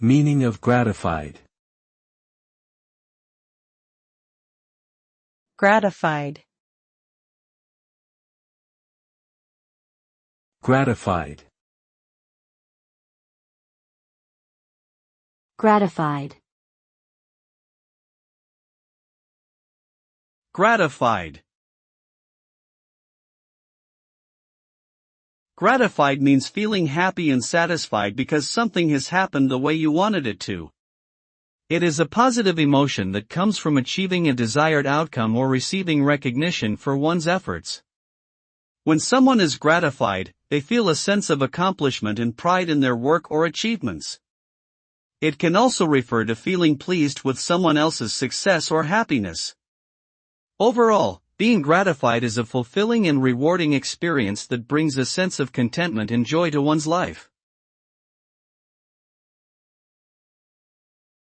Meaning of gratified. Gratified. Gratified. Gratified. Gratified. Gratified means feeling happy and satisfied because something has happened the way you wanted it to. It is a positive emotion that comes from achieving a desired outcome or receiving recognition for one's efforts. When someone is gratified, they feel a sense of accomplishment and pride in their work or achievements. It can also refer to feeling pleased with someone else's success or happiness. Overall, being gratified is a fulfilling and rewarding experience that brings a sense of contentment and joy to one's life.